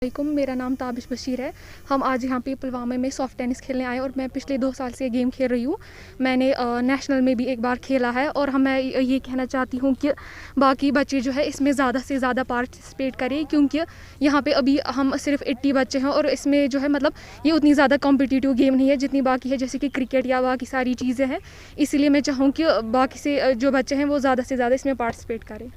वालेकुम, मेरा नाम ताबिश बशीर है। हम आज यहाँ पे पुलवामा में सॉफ्ट टेनिस खेलने आए और मैं पिछले 2 साल से गेम खेल रही हूँ। मैंने नेशनल में भी एक बार खेला है और मैं ये कहना चाहती हूँ कि बाकी बच्चे जो है इसमें ज़्यादा से ज़्यादा पार्टिसिपेट करें, क्योंकि यहाँ पे अभी हम सिर्फ 80 बच्चे हैं और इसमें जो है मतलब ये उतनी ज़्यादा कॉम्पिटिटिव गेम नहीं है जितनी बाकी है, जैसे कि क्रिकेट या बाकी सारी चीज़ें हैं। इसीलिए मैं चाहूँ कि बाकी से जो बच्चे हैं वो ज़्यादा से ज़्यादा इसमें पार्टिसिपेट करें।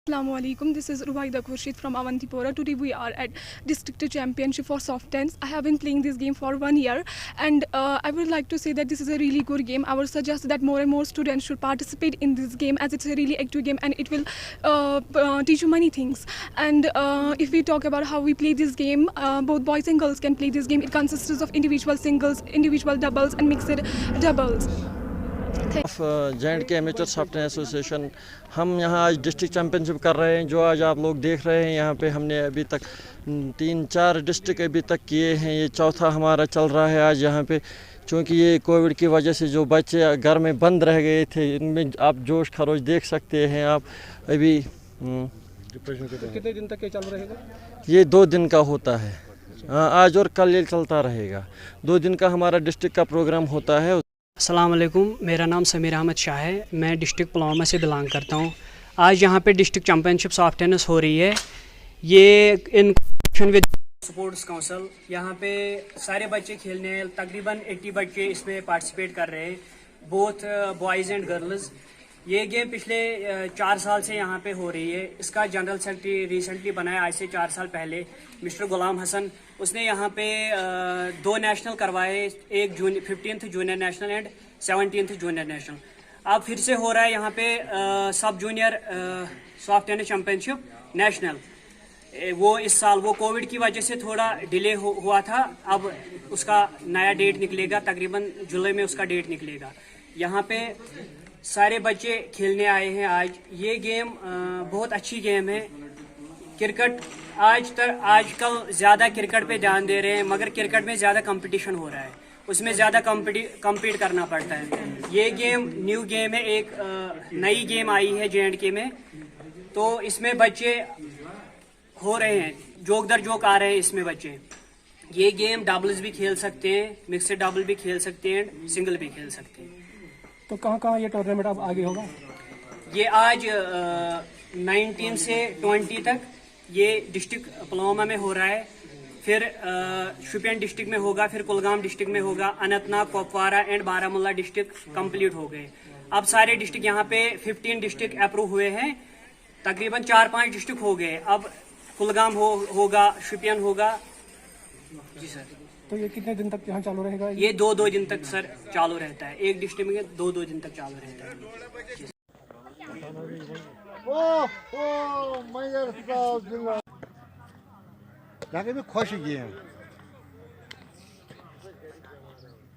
Assalamualaikum. This is Rubaida Khurshid from Avantipora. Today we are at District Championship for Soft Tennis. I have been playing this game for 1 year, and I would like to say that this is a really good game. I would suggest that more and more students should participate in this game, as it's a really active game and it will teach you many things. And if we talk about how we play this game, both boys and girls can play this game. It consists of individual singles, individual doubles, and mixed doubles. J&K amateur soft tennis association, हम यहाँ आज district championship कर रहे हैं। जो आज आप लोग देख रहे हैं यहाँ पे हमने अभी तक 3-4 डिस्ट्रिक्ट अभी तक किए हैं। ये चौथा हमारा चल रहा है आज यहाँ पे। चूँकि ये कोविड की वजह से जो बच्चे घर में बंद रह गए थे, इनमें आप जोश खरोश देख सकते हैं। आप अभी कितने दिन तक ये चालू रहेगा? ये 2 दिन का होता है। हाँ, आज और कल ये चलता रहेगा। 2 दिन का हमारा डिस्ट्रिक्ट का प्रोग्राम होता है। अस्सलाम वालेकुम, मेरा नाम समीर अहमद शाह है। मैं डिस्ट्रिक्ट पुलवामा से बिलोंग करता हूँ। आज यहाँ पे डिस्ट्रिक्ट चैम्पियनशिप सॉफ्ट टेनिस हो रही है। ये इन विद स्पोर्ट्स काउंसिल, यहाँ पे सारे बच्चे खेलने हैं। तकरीबन 80 बच्चे इसमें पार्टिसिपेट कर रहे हैं, बोथ बॉयज़ एंड गर्ल्स। ये गेम पिछले 4 साल से यहाँ पे हो रही है। इसका जनरल सेक्रेटरी रिसेंटली बनाया आज से 4 साल पहले, मिस्टर गुलाम हसन। उसने यहाँ पे 2 नेशनल करवाए, एक 15th junior national and 17th junior national. अब फिर से हो रहा है यहाँ पे सब junior soft tennis championship national. वो इस साल वो कोविड की वजह से थोड़ा डिले हुआ था। अब उसका नया डेट निकलेगा, तकरीबन जुलाई में उसका डेट निकलेगा। यहाँ पे सारे बच्चे खेलने आए हैं आज। ये गेम बहुत अच्छी गेम है। क्रिकेट आजकल ज़्यादा क्रिकेट पे ध्यान दे रहे हैं, मगर क्रिकेट में ज़्यादा कंपटीशन हो रहा है, उसमें ज़्यादा कम्पीट करना पड़ता है। ये गेम न्यू गेम है, एक नई गेम आई है J&K में, तो इसमें बच्चे हो रहे हैं, जोक दर जोक आ रहे हैं इसमें बच्चे। ये गेम डबल्स भी खेल सकते हैं, मिक्सड डबल भी खेल सकते हैं, सिंगल भी खेल सकते हैं। तो कहाँ ये टूर्नामेंट अब आगे होगा? ये आज 19 से 20 तक ये डिस्ट्रिक्ट पुलवामा में हो रहा है। फिर शोपियान डिस्ट्रिक्ट में होगा, फिर कुलगाम डिस्ट्रिक्ट में होगा, Anantnag, Kupwara and Baramulla district complete हो गए। अब सारे डिस्ट्रिक्ट यहाँ पे 15 डिस्ट्रिक्ट अप्रूव हुए हैं, तकरीबन 4-5 डिस्ट्रिक्ट हो गए। अब कुलगाम होगा, शोपियान होगा। जी सर। तो ये कितने दिन तक यहाँ चालू रहेगा? ये 2-2 दिन तक सर चालू रहता है। एक डिस्ट्रिक्ट में 2-2 दिन तक चालू रहता है। जाके भी खुश गेम